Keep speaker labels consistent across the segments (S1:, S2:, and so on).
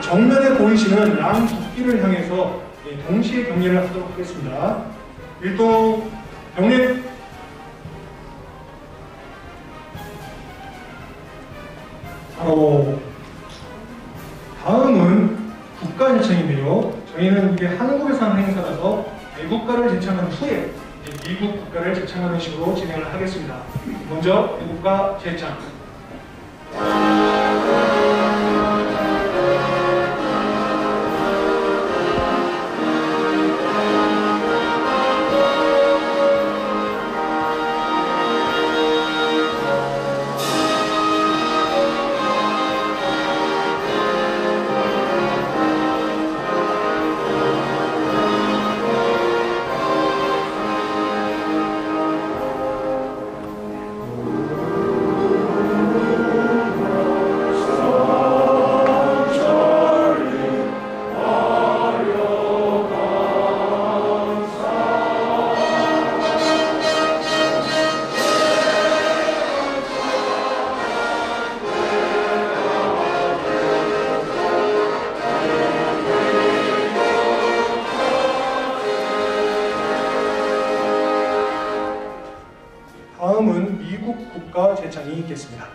S1: 정면에 보이시는 양 국기를 향해서 동시에 경례를 하도록 하겠습니다. 일동 경례. 바로 다음은 국가제창인데요. 저희는 이게 한국에서 하는 행사라서 애국가를 제창한 후에 미국 국가를 제창하는 식으로 진행을 하겠습니다. 먼저 애국가 제창. 다음은 미국 국가 제창이 있겠습니다.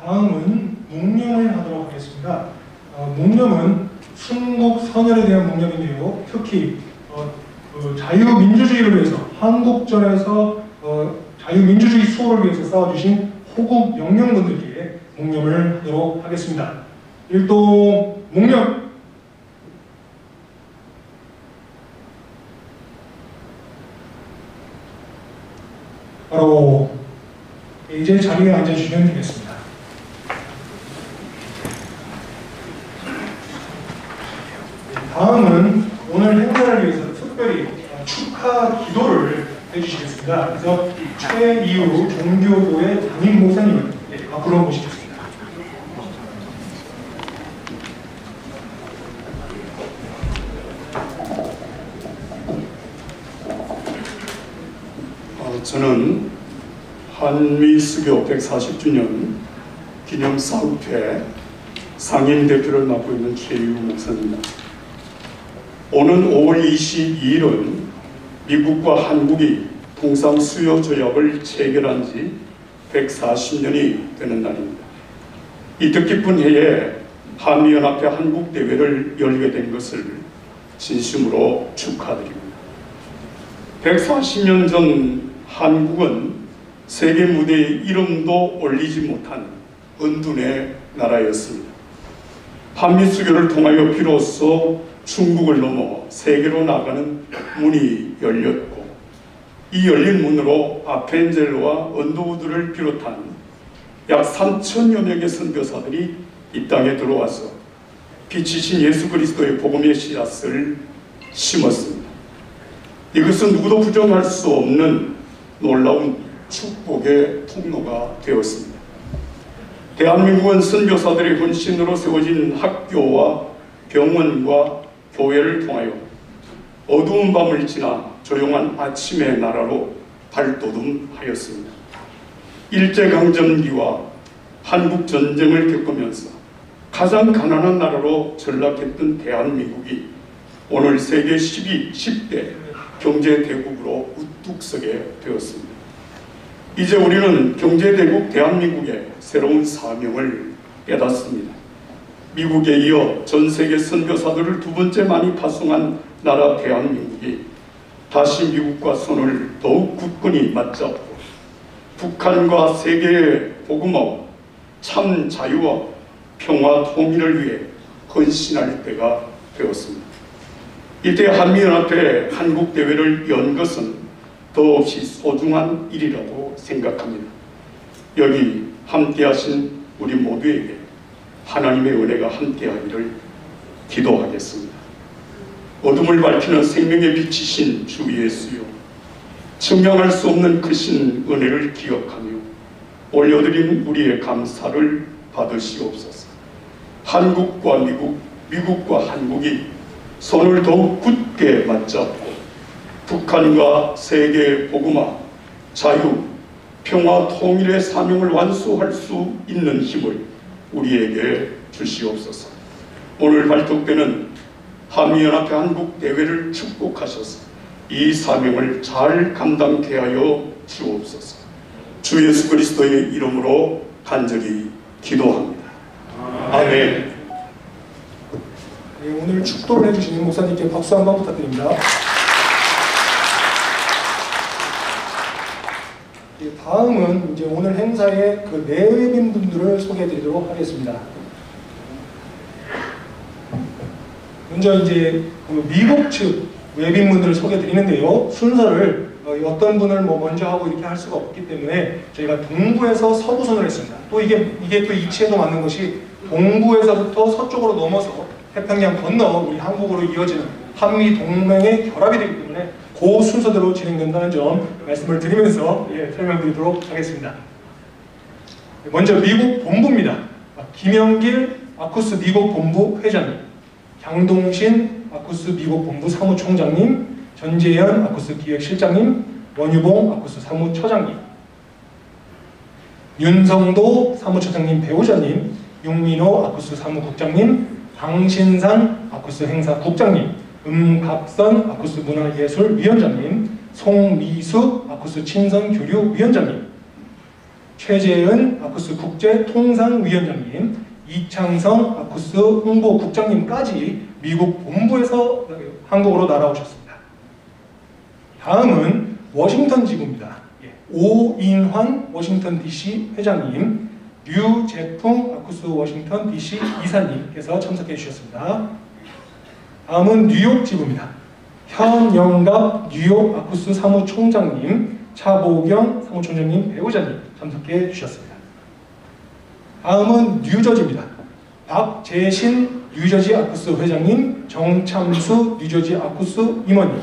S1: 다음은 묵념을 하도록 하겠습니다. 묵념은 순국 선열에 대한 묵념인데요. 특히 자유민주주의를 위해서 한국전에서 자유민주주의 수호를 위해서 싸워주신 호국 영령분들께 묵념을 하도록 하겠습니다. 일동 묵념. 바로 이제 자리에 앉아주시면 되겠습니다. 다음은 오늘 행사를 위해서 특별히 축하 기도를 해주시겠습니다. 그래서 최이우 종교부의 담임 목사님을 앞으로 모시겠습니다.
S2: 저는 한미수교 140주년 기념사업회 상임대표를 맡고 있는 최이우 목사입니다. 오는 5월 22일은 미국과 한국이 통상 수요 조약을 체결한 지 140년이 되는 날입니다. 이 뜻깊은 해에 한미연합회 한국대회를 열게 된 것을 진심으로 축하드립니다. 140년 전 한국은 세계 무대에 이름도 올리지 못한 은둔의 나라였습니다. 한미수교를 통하여 비로소 중국을 넘어 세계로 나가는 문이 열렸고, 이 열린 문으로 아펜젤로와 언더우드를 비롯한 약 3천여 명의 선교사들이 이 땅에 들어와서 빛이신 예수 그리스도의 복음의 씨앗을 심었습니다. 이것은 누구도 부정할 수 없는 놀라운 축복의 통로가 되었습니다. 대한민국은 선교사들의 헌신으로 세워진 학교와 병원과 교회를 통하여 어두운 밤을 지나 조용한 아침의 나라로 발돋움하였습니다. 일제강점기와 한국전쟁을 겪으면서 가장 가난한 나라로 전락했던 대한민국이 오늘 세계 10대 경제대국으로 우뚝 서게 되었습니다. 이제 우리는 경제대국 대한민국의 새로운 사명을 깨닫습니다. 미국에 이어 전 세계 선교사들을 두 번째 많이 파송한 나라 대한민국이 다시 미국과 손을 더욱 굳건히 맞잡고 북한과 세계에 복음하고 참 자유와 평화 통일을 위해 헌신할 때가 되었습니다. 이때 한미연합회 한국대회를 연 것은 더없이 소중한 일이라고 생각합니다. 여기 함께하신 우리 모두에게 하나님의 은혜가 함께하기를 기도하겠습니다. 어둠을 밝히는 생명의 빛이신 주 예수여, 증명할 수 없는 크신 은혜를 기억하며 올려드린 우리의 감사를 받으시옵소서. 한국과 미국과 한국이 손을 더욱 굳게 맞잡고 북한과 세계의 복음화, 자유, 평화, 통일의 사명을 완수할 수 있는 힘을 우리에게 주시옵소서. 오늘 발족되는 한미연합회 한국대회를 축복하셔서 이 사명을 잘 감당케 하여 주옵소서. 주 예수 그리스도의 이름으로 간절히 기도합니다. 아멘.
S1: 네, 오늘 축도를 해주신 목사님께 박수 한번 부탁드립니다. 네, 다음은 이제 오늘 행사의 그 내외빈 분들을 소개해드리도록 하겠습니다. 먼저 이제 그 미국 측 외빈분들을 소개해드리는데요. 순서를 어떤 분을 먼저 하고 이렇게 할 수가 없기 때문에 저희가 동부에서 서부선을 했습니다. 또 이게 또 이치에도 맞는 것이 동부에서부터 서쪽으로 넘어서 태평양 건너 우리 한국으로 이어지는 한미 동맹의 결합이 되기 때문에 그 순서대로 진행된다는 점 말씀을 드리면서 설명드리도록 하겠습니다. 먼저 미국 본부입니다. 김영길 아쿠스 미국 본부 회장님, 장동신 아쿠스 미국 본부 사무총장님, 전재현 아쿠스 기획실장님, 원유봉 아쿠스 사무처장님, 윤성도 사무처장님 배우자님, 윤민호 아쿠스 사무국장님, 강신산 아쿠스 행사국장님, 음갑선 아쿠스 문화예술위원장님, 송미숙 아쿠스 친선교류위원장님, 최재은 아쿠스 국제통상위원장님, 이창성 아쿠스 홍보국장님까지 미국 본부에서 한국으로 날아오셨습니다. 다음은 워싱턴 지부입니다. 오인환 워싱턴 DC 회장님, 류재풍 아쿠스 워싱턴 DC 이사님께서 참석해 주셨습니다. 다음은 뉴욕 지부입니다. 현영갑 뉴욕 아쿠스 사무총장님, 차보경 사무총장님 배우자님 참석해 주셨습니다. 다음은 뉴저지입니다. 박재신 뉴저지 아쿠스 회장님, 정참수 뉴저지 아쿠스 임원님.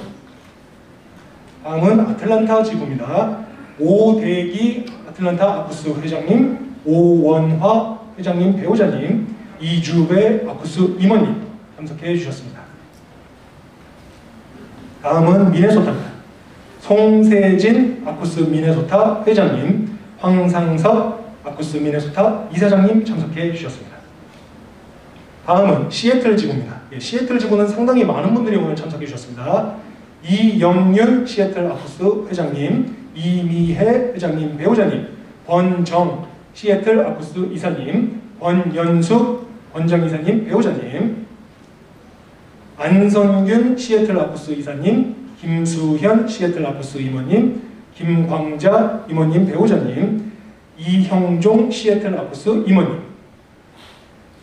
S1: 다음은 아틀란타 지부입니다. 오대기 아틀란타 아쿠스 회장님, 오원화 회장님 배우자님, 이주배 아쿠스 임원님 참석해 주셨습니다. 다음은 미네소타입니다. 송세진 아쿠스 미네소타 회장님, 황상섭 아쿠스 미네소타 이사장님 참석해 주셨습니다. 다음은 시애틀 지구입니다. 시애틀 지구는 상당히 많은 분들이 오늘 참석해 주셨습니다. 이영윤 시애틀 아쿠스 회장님, 이미혜 회장님 배우자님, 권정 시애틀 아쿠스 이사님, 권연숙 권정 이사님 배우자님, 안선균 시애틀 아쿠스 이사님, 김수현 시애틀 아쿠스 임원님, 김광자 임원님 배우자님, 이형종 시애틀 아쿠스 임원님,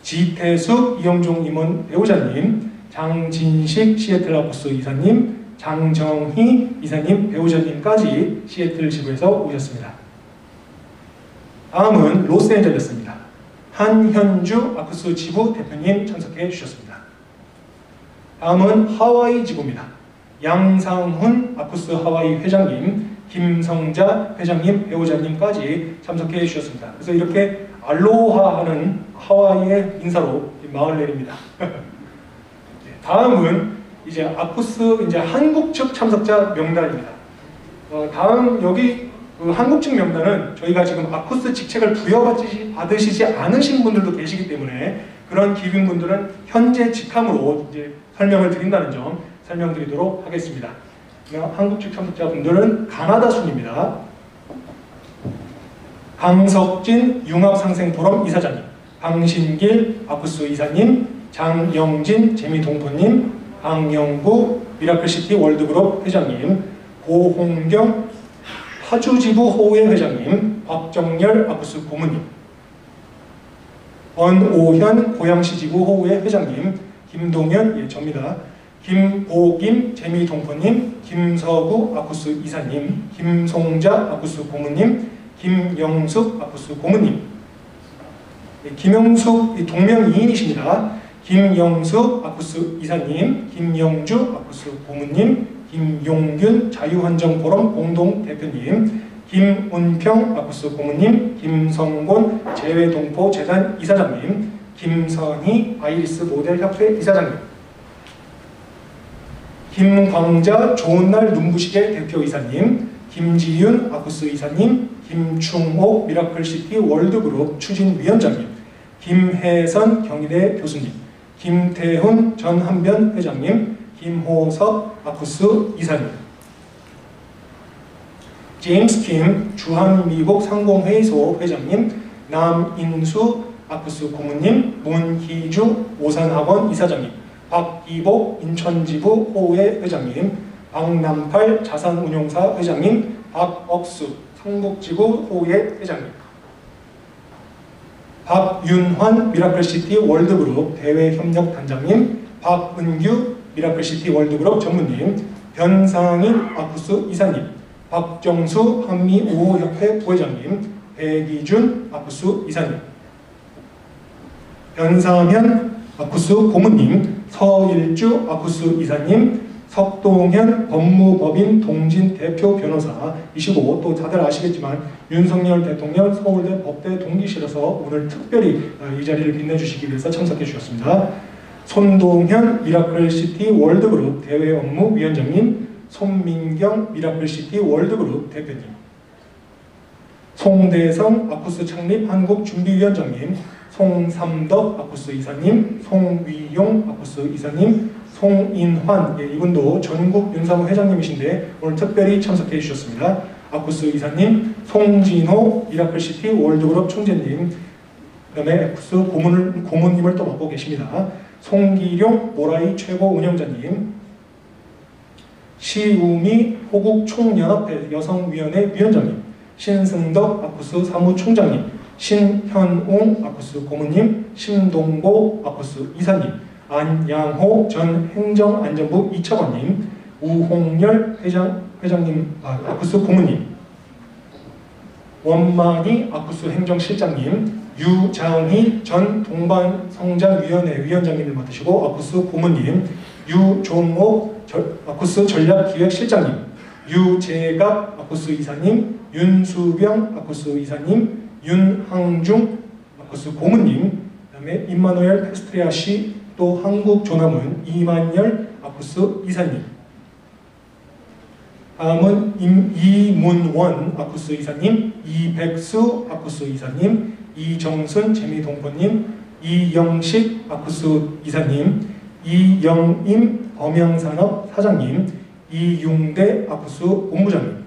S1: 지태숙 이형종 임원 배우자님, 장진식 시애틀 아쿠스 이사님, 장정희 이사님 배우자님까지 시애틀 지부에서 오셨습니다. 다음은 로스앤젤레스입니다. 한현주 아쿠스 지부 대표님 참석해 주셨습니다. 다음은 하와이 지부입니다. 양상훈 아쿠스 하와이 회장님, 김성자 회장님 배우자님까지 참석해 주셨습니다. 그래서 이렇게 알로하 하는 하와이의 인사로 마을 내립니다. 다음은 이제 아쿠스 이제 한국 측 참석자 명단입니다. 다음 여기 그 한국 측 명단은 저희가 지금 아쿠스 직책을 부여받으시지 않으신 분들도 계시기 때문에 그런 기빈분들은 현재 직함으로 이제 설명을 드린다는 점 설명드리도록 하겠습니다. 한국 측 참석자분들은 가나다 순입니다. 강석진 융합상생포럼 이사장님, 강신길 아쿠스 이사님, 장영진 재미동포님, 강영구 미라클시티 월드그룹 회장님, 고홍경 파주지부 호우회 회장님, 박정열 아쿠스 고문님, 권오현 고양시지부 호우회 회장님, 김동현 예 접니다. 김보김 재미동포님, 김서구 아쿠스 이사님, 김송자 아쿠스 고문님, 김영숙 아쿠스 고문님, 김영숙 동명이인이십니다. 김영숙 아쿠스 이사님, 김영주 아쿠스 고문님, 김용균 자유환정포럼 공동대표님, 김운평 아쿠스 고문님, 김성곤 재외동포재단 이사장님, 김선희 아이리스 모델협회 이사장님, 김광자 좋은날 눈부시게 대표이사님, 김지윤 아쿠스 이사님, 김충옥 미라클시티 월드그룹 추진위원장님, 김혜선 경희대 교수님, 김태훈 전 한변 회장님, 김호섭 아쿠스 이사님, 제임스 킴 주한미국 상공회의소 회장님, 남인수 아쿠스 고문님, 문희주 오산학원 이사장님, 박기복 인천지부 호우회 회장님, 박남팔 자산운용사 회장님, 박억수 성북지부 호우회 회장님, 박윤환 미라클시티 월드그룹 대외협력단장님, 박은규 미라클시티 월드그룹 전무님, 변상인 아쿠스 이사님, 박정수 한미우호협회 부회장님, 배기준 아쿠스 이사님, 변상현 아쿠스 고문님, 서일주 아쿠스 이사님, 석동현 법무법인 동진 대표 변호사이시고 또 다들 아시겠지만 윤석열 대통령 서울대 법대 동기시라서 오늘 특별히 이 자리를 빛내주시기 위해서 참석해 주셨습니다. 손동현 미라클시티 월드그룹 대외업무위원장님, 손민경 미라클시티 월드그룹 대표님, 송대성 아쿠스 창립 한국준비위원장님, 송삼덕 아쿠스 이사님, 송위용 아쿠스 이사님, 송인환 이분도 전국 윤사무 회장님이신데 오늘 특별히 참석해 주셨습니다. 아쿠스 이사님, 송진호 미라클시티 월드그룹 총재님, 그 다음에 아쿠스 고문님을 또 맡고 계십니다. 송기룡 모라이 최고 운영자님, 시우미 호국총연합회 여성위원회 위원장님, 신승덕 아쿠스 사무총장님, 신현웅 아쿠스 고문님, 심동보 아쿠스 이사님, 안양호 전 행정안전부 이차관님, 우홍열 회장님 아쿠스 고문님, 원만희 아쿠스 행정실장님, 유장희 전 동반성장위원회 위원장님을 맡으시고 아쿠스 고문님, 유종옥 아쿠스 전략기획실장님, 유재갑 아쿠스 이사님, 윤수병 아쿠스 이사님, 윤항중 아쿠스 고문님, 그 다음에 임마누엘 페스트리아시 또 한국조남은 이만열 아쿠스 이사님, 다음은 이문원 아쿠스 이사님, 이백수 아쿠스 이사님, 이정순 재미동포님, 이영식 아쿠스 이사님, 이영임 범양산업 사장님, 이융대 아쿠스 본부장님,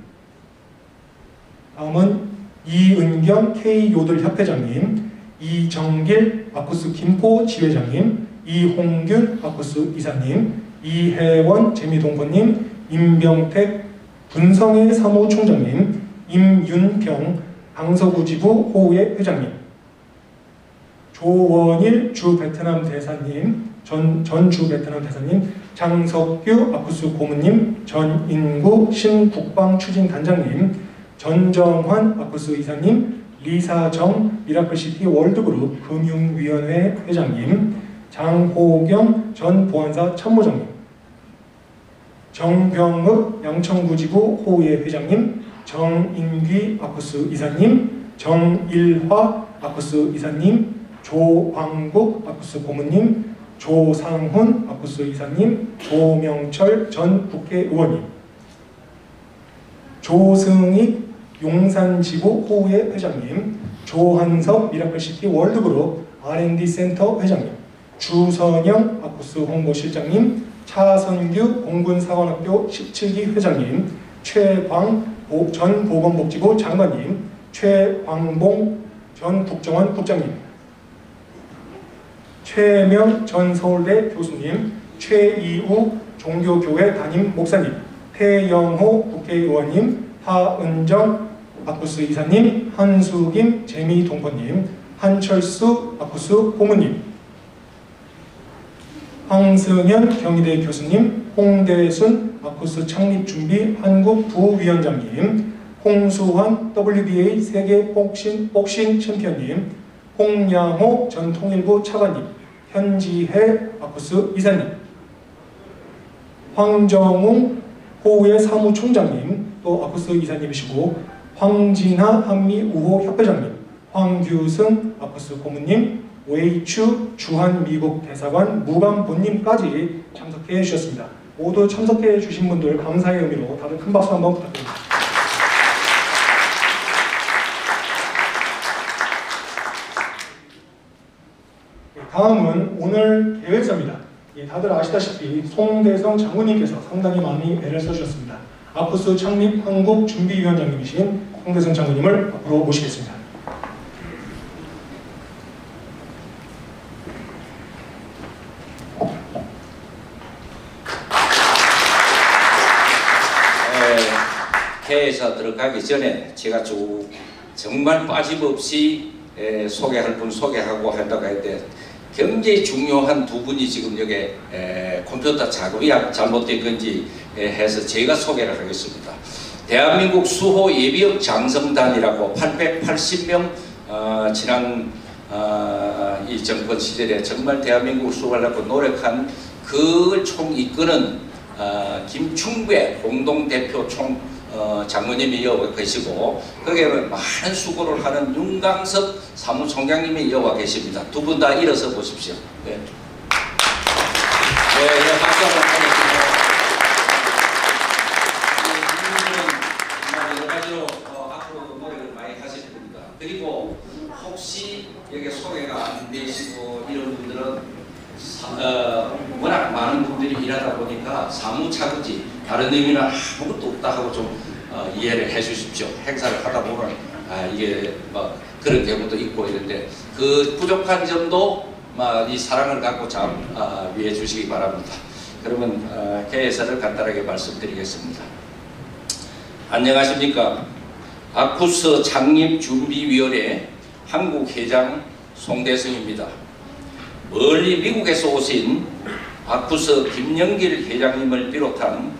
S1: 다음은 이은경 K요들 협회장님, 이정길 아쿠스 김포 지회장님, 이홍균 아쿠스 이사님, 이혜원 재미동포님, 임병택 분성회 사무총장님, 임윤평 강서구지부 호우회 회장님, 조원일 주 베트남 대사님, 전 주 베트남 대사님, 장석규 아쿠스 고문님, 전인구 신국방추진단장님, 전정환 아쿠스 이사님, 리사정 미라클시티 월드그룹 금융위원회 회장님, 장호경 전 보안사 참모장님, 정병읍 양천구지부 호우회 회장님, 정인귀 아쿠스 이사님, 정일화 아쿠스 이사님, 조광국 아쿠스 고문님, 조상훈 아쿠스 이사님, 조명철 전 국회의원님, 조승익 용산지구 호우회 회장님, 조한석 미라클시티 월드그룹 R&D 센터 회장님, 주선영 아쿠스 홍보실장님, 차선규 공군사관학교 17기 회장님, 최광 전 보건복지부 장관님, 최광봉 전 국정원 국장님, 최명 전 서울대 교수님, 최이우 종교교회 담임 목사님, 태영호 국회의원님, 하은정 아쿠스 이사님, 한수김 재미동포님, 한철수 아쿠스 고문님, 황승현 경희대 교수님, 홍대순 아쿠스 창립준비 한국 부위원장님, 홍수환 WBA 세계 복싱 챔피언님, 홍양호 전 통일부 차관님, 현지혜 아쿠스 이사님, 황정웅 호우의 사무총장님, 또 아쿠스 이사님이시고, 황진하 한미우호 협회장님, 황규승 아쿠스 고문님, 웨이추 주한 미국 대사관 무감본님까지 참석해 주셨습니다. 모두 참석해 주신 분들 감사의 의미로 다들 큰 박수 한번 부탁드립니다. 다음은 오늘 계획서입니다. 다들 아시다시피 송대성 장군님께서 상당히 많이 애를 써주셨습니다. 아쿠스 창립 한국준비위원장님이신 송대성 장군님을 앞으로 모시겠습니다.
S3: 회의사 들어가기 전에 제가 쭉 정말 빠짐없이 소개할 분 소개하고 한다고 할 때 굉장히 중요한 두 분이 지금 여기 컴퓨터 작업이 잘못된 건지 해서 제가 소개를 하겠습니다. 대한민국 수호 예비역 장성단이라고 880명 지난 이 정권 시절에 정말 대한민국 수호하려고 노력한 그걸 총 이끄는 김충배 공동대표 장모님이 이어와 계시고 거기에 많은 수고를 하는 윤강섭 사무총장님이 이어와 계십니다. 두 분 다 일어서 보십시오. 네. 네, 박수 한번 보내주세요. 이분들은 여러 가지로 앞으로 노력을 많이 하실 겁니다. 그리고 혹시 여기 소개가 안 되시고 이런 분들은 워낙 많은 분들이 일하다 보니까 사무차근지 다른 의미는 아무것도 없다 하고 좀 이해를 해 주십시오. 행사를 하다 보면 이게 막 그런 경우도 있고 이런데 그 부족한 점도 이 사랑을 갖고 참 위해 주시기 바랍니다. 그러면 개회사를 간단하게 말씀드리겠습니다. 안녕하십니까. 아쿠스 창립준비위원회 한국회장 송대성입니다. 멀리 미국에서 오신 아쿠스 김영길 회장님을 비롯한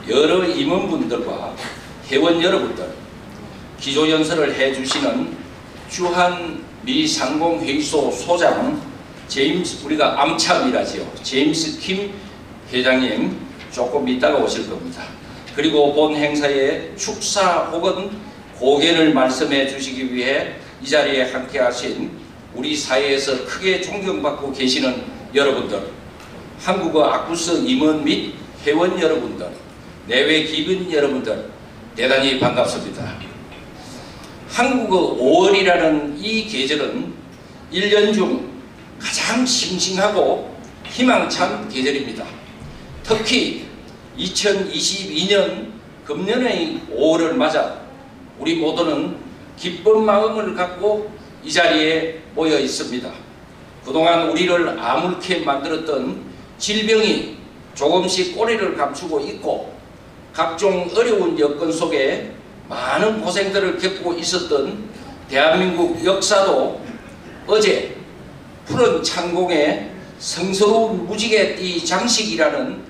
S3: 여러 임원분들과 회원 여러분들, 기조연설을 해주시는 주한미 상공회의소 소장 제임스, 우리가 암참이라지요. 제임스 킴 회장님 조금 이따가 오실 겁니다. 그리고 본 행사에 축사 혹은 고견을 말씀해 주시기 위해 이 자리에 함께 하신 우리 사회에서 크게 존경받고 계시는 여러분들, 한국어 아쿠스 임원 및 회원 여러분들, 내외 기빈 여러분들 대단히 반갑습니다. 한국어 5월이라는 이 계절은 1년 중 가장 싱싱하고 희망찬 계절입니다. 특히 2022년 금년의 5월을 맞아 우리 모두는 기쁜 마음을 갖고 이 자리에 모여 있습니다. 그동안 우리를 아물게 만들었던 질병이 조금씩 꼬리를 감추고 있고 각종 어려운 여건 속에 많은 고생들을 겪고 있었던 대한민국 역사도 어제 푸른 창공에 성스러운 무지개 띠 장식이라는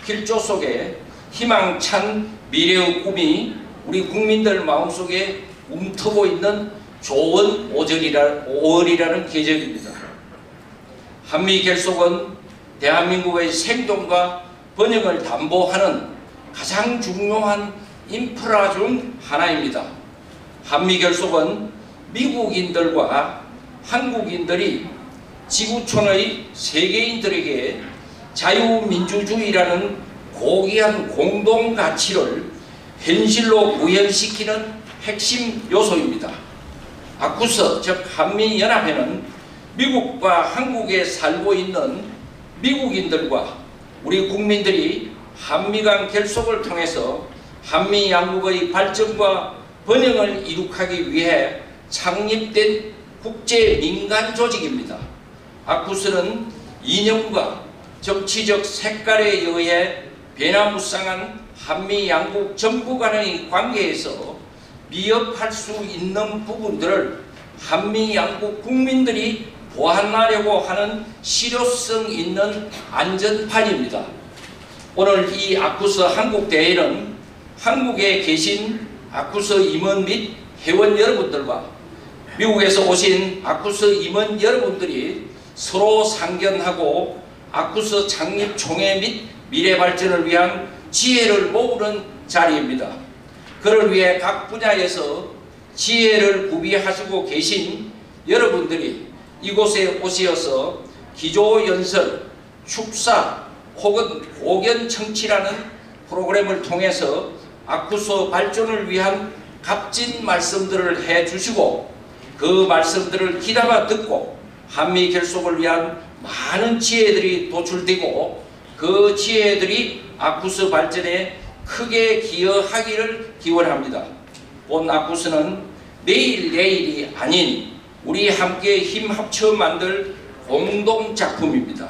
S3: 길조 속에 희망찬 미래의 꿈이 우리 국민들 마음속에 움트고 있는 좋은 5월이라는 계절입니다. 한미 결속은 대한민국의 생존과 번영을 담보하는 가장 중요한 인프라 중 하나입니다. 한미 결속은 미국인들과 한국인들이 지구촌의 세계인들에게 자유민주주의라는 고귀한 공동가치를 현실로 구현시키는 핵심 요소입니다. 아쿠스 즉 한미연합회는 미국과 한국에 살고 있는 미국인들과 우리 국민들이 한미간 결속을 통해서 한미 양국의 발전과 번영을 이룩하기 위해 창립된 국제 민간 조직입니다. 아쿠스는 이념과 정치적 색깔에 의해 변화무쌍한 한미 양국 정부 간의 관계에서 미흡할 수 있는 부분들을 한미 양국 국민들이 보완하려고 하는 실효성 있는 안전판입니다. 오늘 이 아쿠스 한국대회는 한국에 계신 아쿠스 임원 및 회원 여러분들과 미국에서 오신 아쿠스 임원 여러분들이 서로 상견하고 아쿠스 창립 총회 및 미래 발전을 위한 지혜를 모으는 자리입니다. 그를 위해 각 분야에서 지혜를 구비하시고 계신 여러분들이 이곳에 오시어서 기조연설, 축사 혹은 고견청취라는 프로그램을 통해서 아쿠스 발전을 위한 값진 말씀들을 해주시고 그 말씀들을 귀담아 듣고 한미 결속을 위한 많은 지혜들이 도출되고 그 지혜들이 아쿠스 발전에 크게 기여하기를 기원합니다. 본 아쿠스는 내일이 아닌 우리 함께 힘 합쳐 만들 공동작품입니다.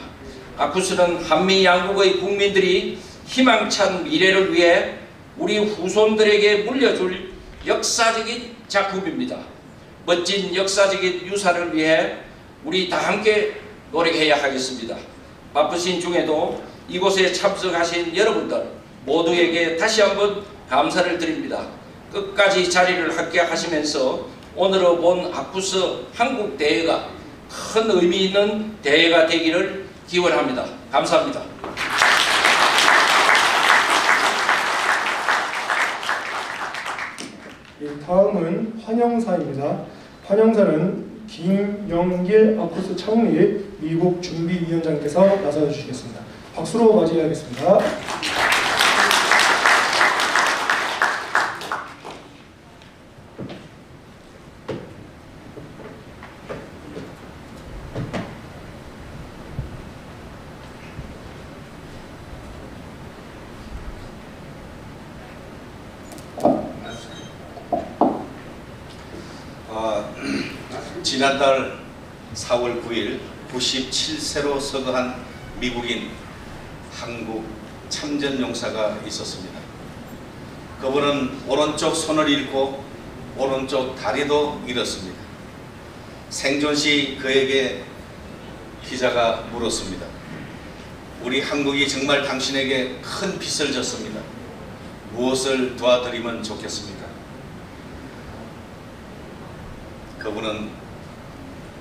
S3: 아쿠스는 한미 양국의 국민들이 희망찬 미래를 위해 우리 후손들에게 물려줄 역사적인 작품입니다. 멋진 역사적인 유산을 위해 우리 다 함께 노력해야 하겠습니다. 바쁘신 중에도 이곳에 참석하신 여러분들 모두에게 다시 한번 감사를 드립니다. 끝까지 자리를 함께 하시면서 오늘의 본 아쿠스 한국대회가 큰 의미 있는 대회가 되기를 기원합니다. 감사합니다.
S1: 다음은 환영사입니다. 환영사는 김영길 아쿠스 창립 미국 준비위원장께서 나서 주시겠습니다. 박수로 맞이하겠습니다.
S4: 지난달 4월 9일 97세로 서거한 미국인 한국 참전용사가 있었습니다. 그분은 오른쪽 손을 잃고 오른쪽 다리도 잃었습니다. 생존 시 그에게 기자가 물었습니다. 우리 한국이 정말 당신에게 큰 빚을 졌습니다. 무엇을 도와드리면 좋겠습니까? 그분은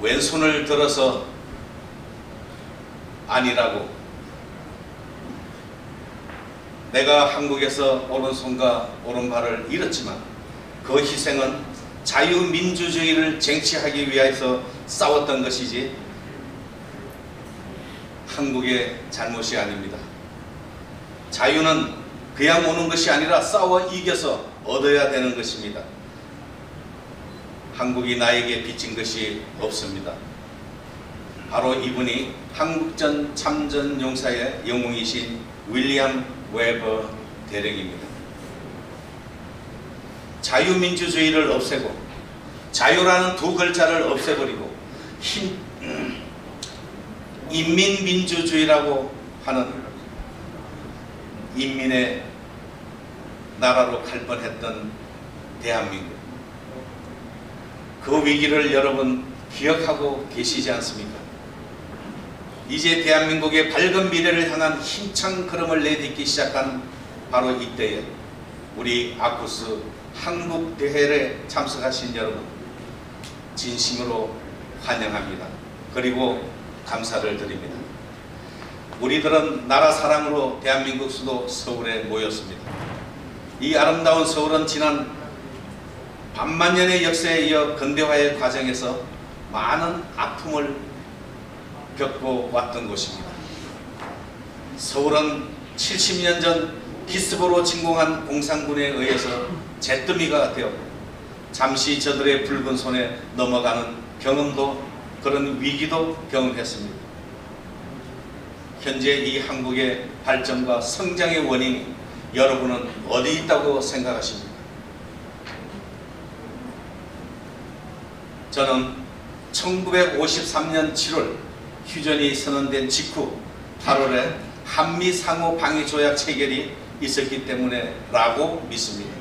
S4: 왼손을 들어서 아니라고, 내가 한국에서 오른손과 오른발을 잃었지만 그 희생은 자유민주주의를 쟁취하기 위해서 싸웠던 것이지 한국의 잘못이 아닙니다. 자유는 그냥 오는 것이 아니라 싸워 이겨서 얻어야 되는 것입니다. 한국이 나에게 빚진 것이 없습니다. 바로 이분이 한국전 참전용사의 영웅이신 윌리엄 웨버 대령입니다. 자유민주주의를 없애고 자유라는 두 글자를 없애버리고 인민민주주의라고 하는 인민의 나라로 갈 뻔했던 대한민국, 그 위기를 여러분 기억하고 계시지 않습니까? 이제 대한민국의 밝은 미래를 향한 힘찬 걸음을 내딛기 시작한 바로 이때에 우리 아쿠스 한국대회에 참석하신 여러분 진심으로 환영합니다. 그리고 감사를 드립니다. 우리들은 나라 사랑으로 대한민국 수도 서울에 모였습니다. 이 아름다운 서울은 지난 반만 년의 역사에 이어 근대화의 과정에서 많은 아픔을 겪어왔던 곳입니다. 서울은 70년 전 기습으로 침공한 공산군에 의해서 잿더미가 되었고 잠시 저들의 붉은 손에 넘어가는 경험도 그런 위기도 경험했습니다. 현재 이 한국의 발전과 성장의 원인이 여러분은 어디 있다고 생각하십니까? 저는 1953년 7월 휴전이 선언된 직후 8월에 한미 상호 방위 조약 체결이 있었기 때문에 라고 믿습니다.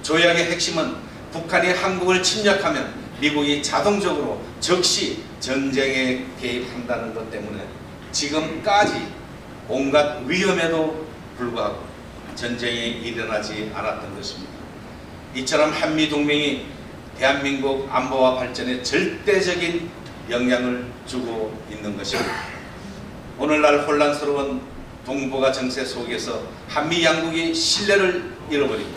S4: 조약의 핵심은 북한이 한국을 침략하면 미국이 자동적으로 즉시 전쟁에 개입한다는 것 때문에 지금까지 온갖 위험에도 불구하고 전쟁이 일어나지 않았던 것입니다. 이처럼 한미동맹이 대한민국 안보와 발전에 절대적인 영향을 주고 있는 것입니다. 오늘날 혼란스러운 동북아 정세 속에서 한미 양국이 신뢰를 잃어버리고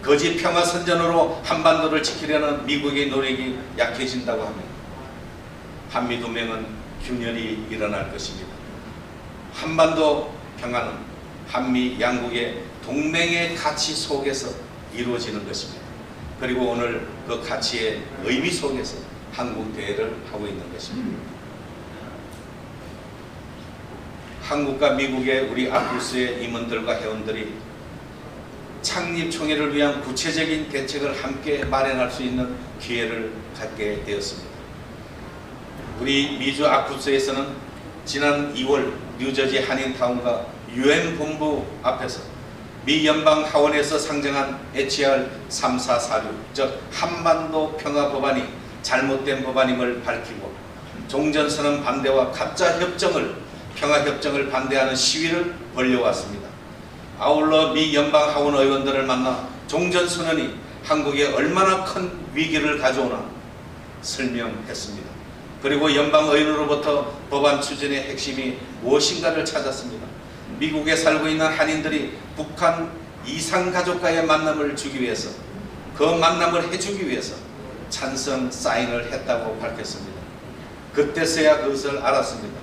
S4: 거짓 평화 선전으로 한반도를 지키려는 미국의 노력이 약해진다고 하면 한미 동맹은 균열이 일어날 것입니다. 한반도 평화는 한미 양국의 동맹의 가치 속에서 이루어지는 것입니다. 그리고 오늘 그 가치의 의미 속에서 한국 대회를 하고 있는 것입니다. 한국과 미국의 우리 아쿠스의 임원들과 회원들이 창립총회를 위한 구체적인 대책을 함께 마련할 수 있는 기회를 갖게 되었습니다. 우리 미주 아쿠스에서는 지난 2월 뉴저지 한인타운과 UN 본부 앞에서 미 연방 하원에서 상정한 HR 3446, 즉 한반도 평화 법안이 잘못된 법안임을 밝히고 종전선언 반대와 가짜 협정을 평화협정을 반대하는 시위를 벌여왔습니다. 아울러 미 연방 하원 의원들을 만나 종전선언이 한국에 얼마나 큰 위기를 가져오나 설명했습니다. 그리고 연방 의원으로부터 법안 추진의 핵심이 무엇인가를 찾았습니다. 미국에 살고 있는 한인들이 북한 이상가족과의 만남을 주기 위해서 그 만남을 해주기 위해서 찬성 사인을 했다고 밝혔습니다. 그때서야 그것을 알았습니다.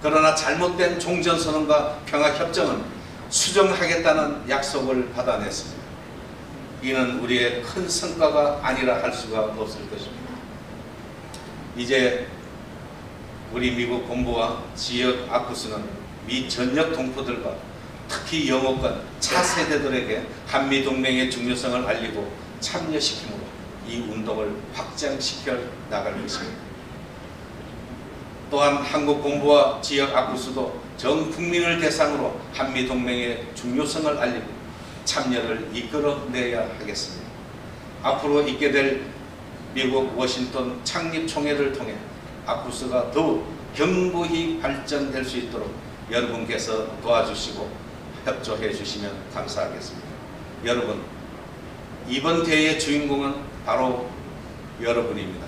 S4: 그러나 잘못된 종전선언과 평화협정은 수정하겠다는 약속을 받아냈습니다. 이는 우리의 큰 성과가 아니라 할 수가 없을 것입니다. 이제 우리 미국 본부와 지역 아쿠스는 미 전역 동포들과 특히 영어권 차세대들에게 한미동맹의 중요성을 알리고 참여시킴으로 이 운동을 확장시켜 나갈 것입니다. 또한 한국 본부와 지역 아쿠스도 전 국민을 대상으로 한미동맹의 중요성을 알리고 참여를 이끌어내야 하겠습니다. 앞으로 있게 될 미국 워싱턴 창립총회를 통해 아쿠스가 더욱 견고히 발전될 수 있도록 여러분께서 도와주시고 협조해 주시면 감사하겠습니다. 여러분, 이번 대회의 주인공은 바로 여러분입니다.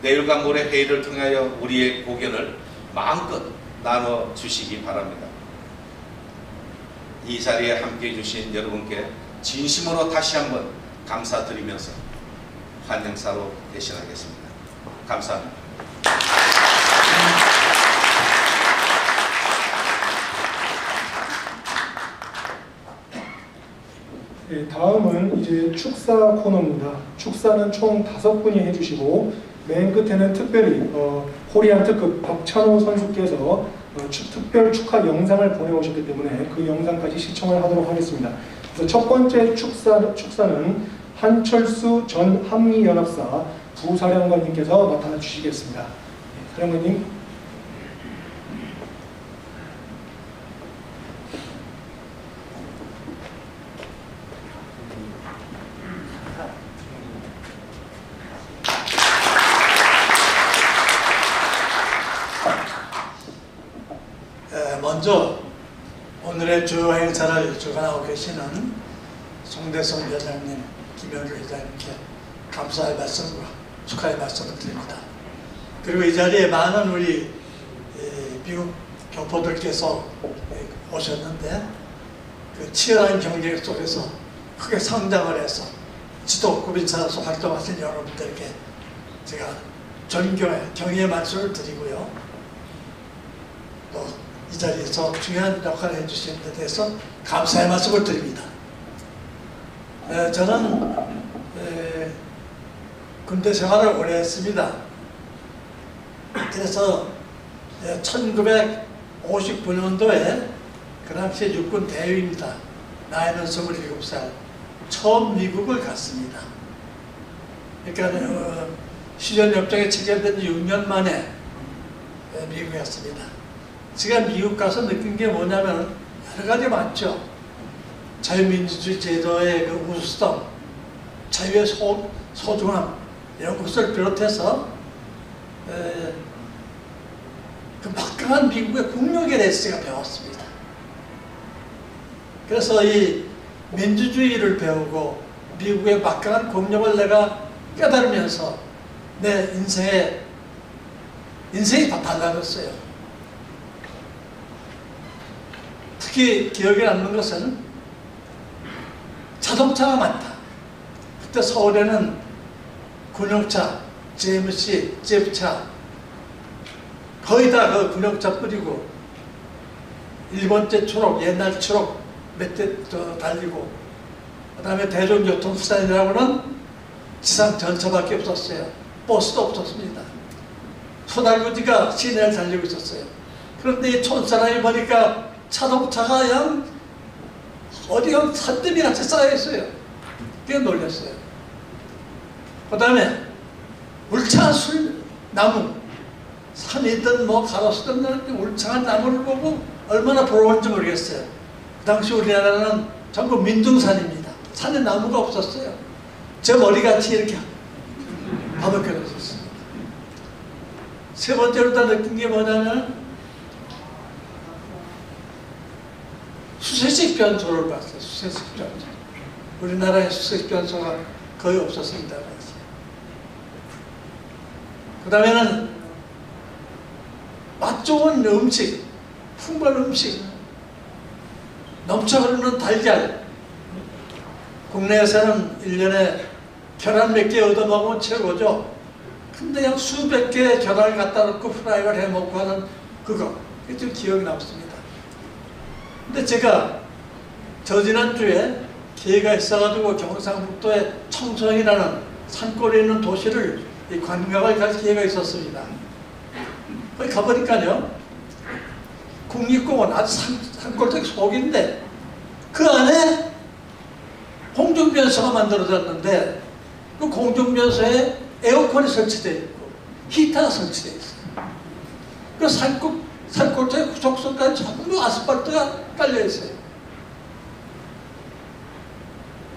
S4: 내일과 모레 회의를 통하여 우리의 고견을 마음껏 나눠주시기 바랍니다. 이 자리에 함께해 주신 여러분께 진심으로 다시 한번 감사드리면서 환영사로 대신하겠습니다. 감사합니다.
S1: 네, 다음은 이제 축사 코너입니다. 축사는 총 5분이 해주시고 맨 끝에는 특별히 코리안 특급 박찬호 선수께서 특별 축하 영상을 보내오셨기 때문에 그 영상까지 시청을 하도록 하겠습니다. 그래서 첫 번째 축사는 한철수 전 한미연합사 부사령관님께서 맡아주시겠습니다. 네, 사령관님.
S5: 먼저 오늘의 주 행사를 주관하고 계시는 송대성 회장님, 김현주 회장님께 감사의 말씀과 축하의 말씀을 드립니다. 그리고 이 자리에 많은 우리 미국 교포들께서 오셨는데 그 치열한 경쟁 속에서 크게 성장을 해서 지도급인사로서 활동하신 여러분들께 제가 존경의 경의의 말씀을 드리고요. 이 자리에서 중요한 역할을 해주신 데 대해서 감사의 말씀을 드립니다. 저는 군대 생활을 오래 했습니다. 그래서 1959년도에 그 당시에 육군 대위입니다. 나이는 27살. 처음 미국을 갔습니다. 그러니까 휴전협정에 체결된 6년 만에 미국에 갔습니다. 제가 미국 가서 느낀 게 뭐냐면 여러 가지 많죠. 자유민주주의 제도의 그 우수성, 자유의 소중함 이런 것을 비롯해서 그 막강한 미국의 국력에 대해서 제가 배웠습니다. 그래서 이 민주주의를 배우고 미국의 막강한 국력을 내가 깨달으면서 내 인생이 다 달라졌어요. 특히 기억에 남는 것은 자동차가 많다. 그때 서울에는 군용차, GMC, 제프차 거의 다 그 군용차 뿌리고 일본제 초록, 옛날 초록 몇 대 달리고 그 다음에 대중교통수단이라고는 지상 전차밖에 없었어요. 버스도 없었습니다. 소달구지가 시내를 달리고 있었어요. 그런데 이 촌사람이 보니까 자동차가 그냥 어디가 산더미 같이 쌓여있어요. 그게 놀랐어요. 그 다음에 울창한 나무, 산이든 뭐 가로수든 울창한 나무를 보고 얼마나 부러운지 모르겠어요. 그 당시 우리나라는 전부 민둥산입니다. 산에 나무가 없었어요. 저 머리같이 이렇게 바닥에 있었어요. 세 번째로 다 느낀 게 뭐냐면 수세식 변소를 봤어요. 수세식 변소. 우리나라에 수세식 변소가 거의 없었습니다. 그 다음에는 맛 좋은 음식, 풍부한 음식, 넘쳐 흐르는 달걀. 국내에서는 1년에 계란 몇 개 얻어먹으면 최고죠. 근데 그냥 수백 개의 계란을 갖다 놓고 프라이를 해 먹고 하는 그거. 그게 좀 기억이 남습니다. 근데 제가 저지난주에 기회가 있어가지고 경상북도의 청송이라는 산골에 있는 도시를 관광을 갈 기회가 있었습니다. 거기 가보니까요, 국립공원 아주 산골짜기 속인데 그 안에 공중변소가 만들어졌는데 그 공중변소에 에어컨이 설치되어 있고 히터가 설치되어 있어요. 그 산골짜기 구석선까지 전부 아스팔트가 깔려 있어요.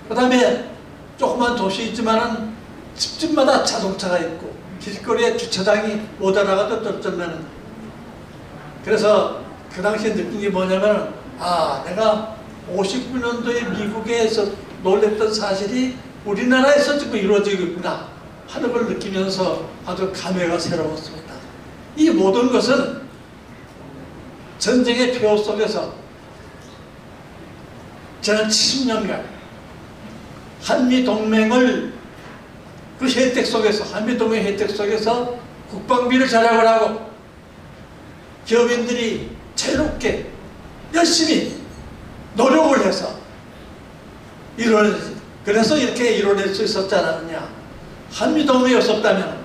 S5: 그 다음에 조그만 도시 있지만은 집집마다 자동차가 있고 길거리에 주차장이 모자라가도 떨떨매는. 그래서 그 당시에 느낀 게 뭐냐면 내가 59년도에 미국에서 놀랬던 사실이 우리나라에서 지금 이루어지고 있구나 하는 걸 느끼면서 아주 감회가 새로웠습니다. 이 모든 것은 전쟁의 폐허 속에서 지난 70년간 한미동맹을 그 혜택 속에서, 한미동맹 혜택 속에서 국방비를 절약을 하고 기업인들이 자유롭게 열심히 노력을 해서 그래서 이렇게 이뤄낼 수 있었지 않았느냐. 한미동맹이 없었다면